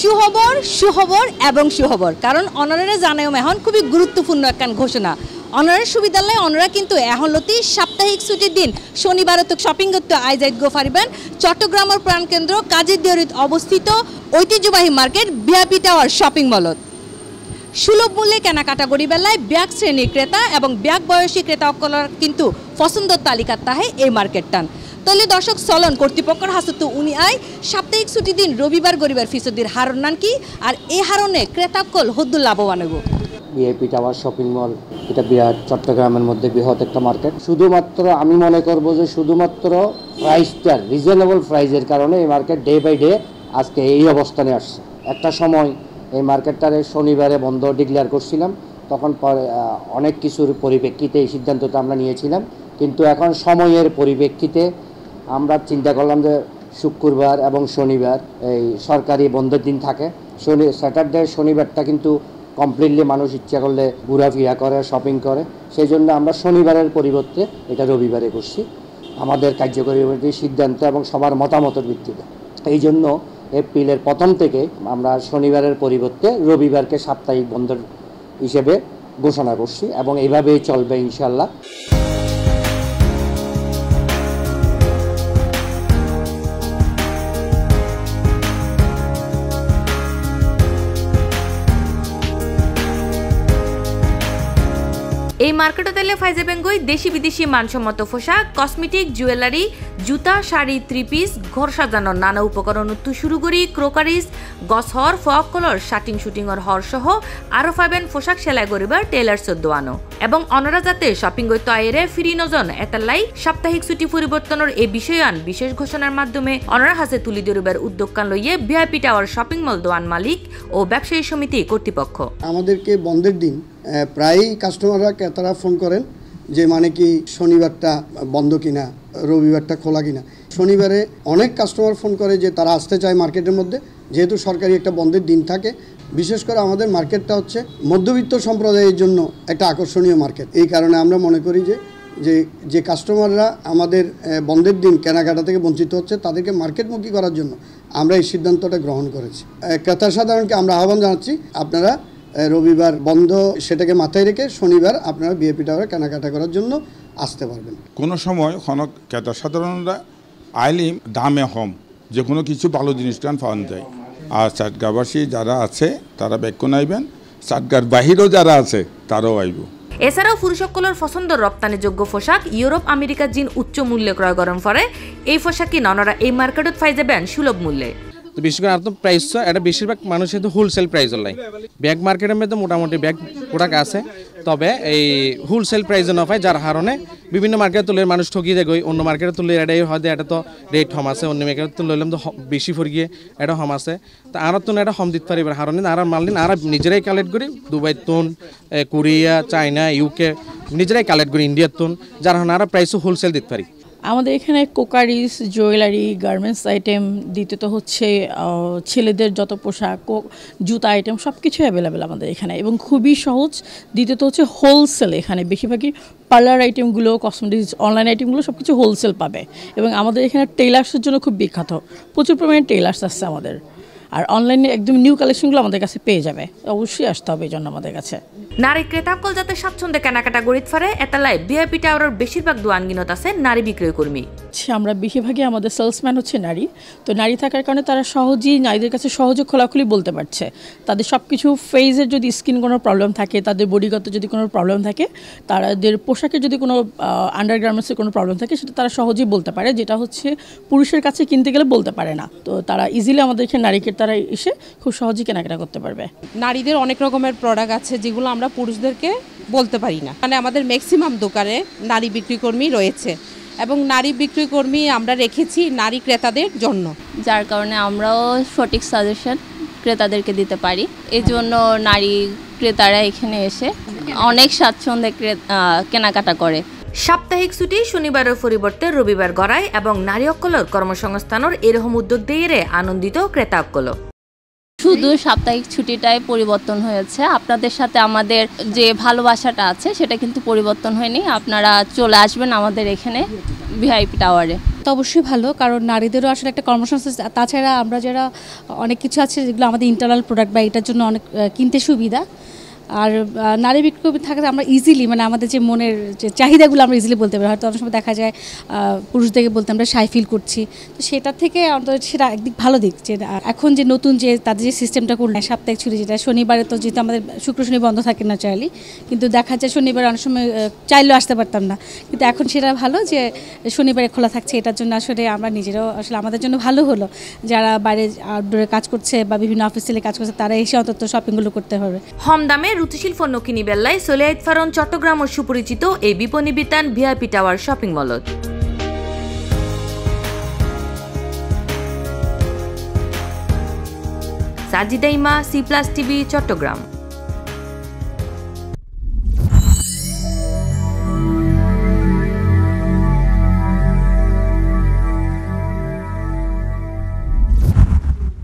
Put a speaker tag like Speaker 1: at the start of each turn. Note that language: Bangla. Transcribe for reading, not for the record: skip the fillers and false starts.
Speaker 1: সুখবর সুখবর এবং সুখবর, কারণ অনারা জানায় এখন খুবই গুরুত্বপূর্ণ একখান ঘোষণা। অনারের সুবিধালয় অনারা কিন্তু এখন লতি সাপ্তাহিক ছুটির দিন শনিবার তো শপিং করতে আইজাইত গো পারিবেন চট্টগ্রামের প্রাণকেন্দ্র কাজের দিয়ারিত অবস্থিত ঐতিহ্যবাহী মার্কেট ভিআইপি টাওয়ার শপিং মলত। সুলভ মূল্যে কেনাকাটা করি বেলায় ব্যাগ শ্রেণীর ক্রেতা এবং ব্যাগ বয়সী ক্রেতা সকলের কিন্তু পছন্দের তালিকার তাহে এই মার্কেটটান। তাহলে দর্শক চলন কর্তৃপক্ষের হাসত উনি আয় সাপ্তাহিক ছুটির দিন রবিবার গরিবার ফিসদির হারণ নান কি আর এই হারণে ক্রেতাকল হদ্দুর লাভবান হব।
Speaker 2: ভিআইপি টাওয়ার শপিং মল এটা বিরাট চট্টগ্রামের মধ্যে বৃহৎ একটা মার্কেট। শুধুমাত্র আমি মনে করব যে শুধুমাত্র প্রাইসটা রিজনেবল প্রাইসের কারণে এই মার্কেট ডে বাই ডে আজকে এই অবস্থানে আসছে। একটা সময় এই মার্কেটটারে শনিবারে বন্ধ ডিক্লেয়ার করছিলাম, তখন অনেক কিছুর পরিপ্রেক্ষিতে এই সিদ্ধান্তটা আমরা নিয়েছিলাম, কিন্তু এখন সময়ের পরিপ্রেক্ষিতে আমরা চিন্তা করলাম যে শুক্রবার এবং শনিবার এই সরকারি বন্ধের দিন থাকে। স্যাটারডে শনিবারটা কিন্তু কমপ্লিটলি মানুষ ইচ্ছা করলে ঘোরাফেরা করে, শপিং করে, সেই জন্য আমরা শনিবারের পরিবর্তে এটা রবিবারে করছি আমাদের কার্যকরী সিদ্ধান্ত এবং সবার মতামতের ভিত্তিতে। এই জন্য এপ্রিলের প্রথম থেকে আমরা শনিবারের পরিবর্তে রবিবারকে সাপ্তাহিক বন্ধের হিসেবে ঘোষণা করছি এবং এইভাবেই চলবে ইনশাল্লাহ।
Speaker 3: এই মার্কেটে তেলে ফাইজে বেঙ্গই দেশি বিদেশি মানসম্মত পোশাক, কসমেটিক, জুয়েলারি, জুতা, শাড়ি, থ্রি পিস, ঘর সাজানোর নানা উপকরণ উত্তু শুরু করি ক্রোকারিজ, গছর, ফক কলর, শাটিং শুটিংয়ের হর সহ আরও পাবেন পোশাক সেলাই করিবার টেলার্সের দোয়ানো। এবং অনরা যাতে শপিং করতে আয়েরে ফিরি নজন এতালাই সাপ্তাহিক ছুটি পরিবর্তনের এই বিষয়ান বিশেষ ঘোষণার মাধ্যমে অনরা হাসে তুলি ধরিবার উদ্যোগকান লইয়ে ভিআইপি টাওয়ার শপিং মল দোয়ান মালিক ও ব্যবসায়ী সমিতি কর্তৃপক্ষ।
Speaker 4: আমাদেরকে বন্ধের দিন প্রায়ই কাস্টমাররা ক্রেতারা ফোন করেন যে মানে কি শনিবারটা বন্ধ কিনা, রবিবারটা খোলা কিনা। শনিবারে অনেক কাস্টমার ফোন করে যে তারা আসতে চায় মার্কেটের মধ্যে, যেহেতু সরকারি একটা বন্ধের দিন থাকে। বিশেষ করে আমাদের মার্কেটটা হচ্ছে মধ্যবিত্ত সম্প্রদায়ের জন্য একটা আকর্ষণীয় মার্কেট। এই কারণে আমরা মনে করি যে কাস্টমাররা আমাদের বন্ধের দিন কেনাকাটা থেকে বঞ্চিত হচ্ছে, তাদেরকে মার্কেটমুখী করার জন্য আমরা এই সিদ্ধান্তটা গ্রহণ করেছি। ক্রেতা সাধারণকে আমরা আহ্বান জানাচ্ছি, আপনারা রবিবার বন্ধ সেটাকে মাথায় রেখে শনিবার আপনারা ভিআইপি টাওয়ারে কেনাকাটা করার জন্য আসতে পারবেন।
Speaker 5: কোনো সময় খনক ক্রেতা সাধারণরা আইলিম দামে কম যে কোনো কিছু ভালো জিনিসটা পাওয়া যায়। আর চাটগাঁবাসী যারা আছে তারা বেক্ষণ আইবেন, চাটগাঁর বাহিরেও যারা আছে তারাও আইব।
Speaker 3: এছাড়াও পুরুষসকলের পছন্দের রপ্তানিযোগ্য পোশাক ইউরোপ আমেরিকা জিন উচ্চ মূল্যে ক্রয় করেন পরে এই পোশাক কিনে ওনারা এই মার্কেটত পাই যাবেন সুলভ মূল্যে।
Speaker 6: তো বিশেষ করে আর তো প্রাইস এটা বেশিরভাগ মানুষের তো হোলসেল প্রাইস লাই ব্যাগ মার্কেটের মধ্যে মোটামুটি ব্যাগ প্রোডাক্ট আছে, তবে এই হোলসেল প্রাইসে না পায়, যার কারণে বিভিন্ন মার্কেটে তুলে মানুষ ঠকিয়ে যায়। অন্য মার্কেটে তুললে এটাই হয় এটা তো রেট কম আছে, অন্য মার্কেটে তুলে তো বেশি ফর গিয়ে এটা কম আছে। তা আর তো এটা কম দিতে পারিবার কারণে আর মাল দিন আর নিজেরাই কালেক্ট করি, দুবাই তুন, কোরিয়া, চায়না, ইউকে নিজেরাই কালেক্ট করি, ইন্ডিয়ার তুন, যার কারণে আর প্রাইসও হোলসেল দিতে পারি।
Speaker 7: আমাদের এখানে কোকারিস, জুয়েলারি, গার্মেন্টস আইটেম, দ্বিতীয়ত হচ্ছে ছেলেদের যত পোশাক, জুতা আইটেম সব কিছু অ্যাভেলেবেল আমাদের এখানে এবং খুবই সহজ। দ্বিতীয়ত হচ্ছে হোলসেল, এখানে বেশিরভাগই পার্লার আইটেমগুলো, কসমেটিক্স, অনলাইন আইটেমগুলো সব কিছু হোলসেল পাবে। এবং আমাদের এখানে টেইলার্সের জন্য খুব বিখ্যাত, প্রচুর পরিমাণে টেইলার্স আসছে আমাদের। আর অনলাইনে একদম নিউ কালেকশনগুলো আমাদের কাছে পেয়ে যাবে, অবশ্যই আসতে হবে এই জন্য আমাদের কাছে।
Speaker 3: নারী ক্রেতাকল যাতে স্বাচ্ছন্দ্যে কেনাকাটা গড়িত ফারে এতালাই ভিআইপি টাওয়ারের বেশিরভাগ দোয়ানগিনত আছে নারী বিক্রয় কর্মী।
Speaker 7: আমরা বেশিরভাগই আমাদের সেলসম্যান হচ্ছে নারী, তো নারী থাকার কারণে তারা সহজেই নারীদের কাছে সহজে খোলাখুলি বলতে পারছে। তাদের সব কিছু ফেজের যদি স্কিন কোনো প্রবলেম থাকে, তাদের বডিগত যদি কোনো প্রবলেম থাকে, তাদের পোশাকের যদি কোনো আন্ডারগার্মেন্টসের কোনো প্রবলেম থাকে, সেটা তারা সহজেই বলতে পারে, যেটা হচ্ছে পুরুষের কাছে কিনতে গেলে বলতে পারে না। তো তারা ইজিলি আমাদের এখানে নারীকে তারা এসে খুব সহজেই কেনাকাটা করতে পারবে।
Speaker 8: নারীদের অনেক রকমের প্রোডাক্ট আছে যেগুলো আমরা পুরুষদেরকে বলতে পারি না, মানে আমাদের ম্যাক্সিমাম দোকানে নারী বিক্রিকর্মী রয়েছে এবং নারী বিক্রিকর্মী আমরা রেখেছি নারী ক্রেতাদের জন্য,
Speaker 9: যার কারণে আমরাও সঠিক সাজেশন ক্রেতাদেরকে দিতে পারি। এই জন্য নারী ক্রেতারা এখানে এসে অনেক স্বাচ্ছন্দ্যে কেনাকাটা করে।
Speaker 3: সাপ্তাহিক ছুটি শনিবারের পরিবর্তে রবিবার গড়ায় এবং নারী অক্কলর কর্মসংস্থানের এরকম উদ্যোগ দিয়ে আনন্দিত ক্রেতা অক্কল।
Speaker 9: শুধু সাপ্তাহিক ছুটিটাই পরিবর্তন হয়েছে, আপনাদের সাথে আমাদের যে ভালোবাসাটা আছে সেটা কিন্তু পরিবর্তন হয়নি। আপনারা চলে আসবেন আমাদের এখানে ভিআইপি টাওয়ারে।
Speaker 10: তো অবশ্যই ভালো, কারণ নারীদেরও আসলে একটা কর্মসংস্থান, তাছাড়া আমরা যারা অনেক কিছু আছে যেগুলো আমাদের ইন্টারনাল প্রোডাক্ট বা এটার জন্য অনেক কিনতে সুবিধা। আর নারী বিক্রি থাকাতে আমরা ইজিলি মানে আমাদের যে মনের যে চাহিদাগুলো আমরা ইজিলি বলতে পারি। হয়তো অনেক সময় দেখা যায় পুরুষদেরকে বলতে আমরা শাই ফিল করছি, তো সেটা থেকে অন্তত সেটা একদিক ভালো দিক যে এখন যে নতুন যে তাদের যে সিস্টেমটা করলেন সাপ্তাহিক ছুটি, যেটা শনিবারে তো যেহেতু আমাদের শুক্র শনি বন্ধ থাকে না চাইলে, কিন্তু দেখা যায় শনিবারে অনেক সময় চাইলেও আসতে পারতাম না, কিন্তু এখন সেটা ভালো যে শনিবারে খোলা থাকছে। এটার জন্য আসলে আমরা নিজেরাও আসলে আমাদের জন্য ভালো হলো, যারা বাইরে আউটডোরে কাজ করছে বা বিভিন্ন অফিসিয়ালি কাজ করছে তারা এসে অন্তত শপিংগুলো করতে হবে।
Speaker 3: কম দামে রুচিশীল পণ্য কিনি বেল্লাই সোলিয়াইত ফারন চট্টগ্রাম ও সুপরিচিত এই বিপণী বিতান ভিআইপি টাওয়ার শপিং মলত। সাজিদা ইমা, C+ TV, চট্টগ্রাম।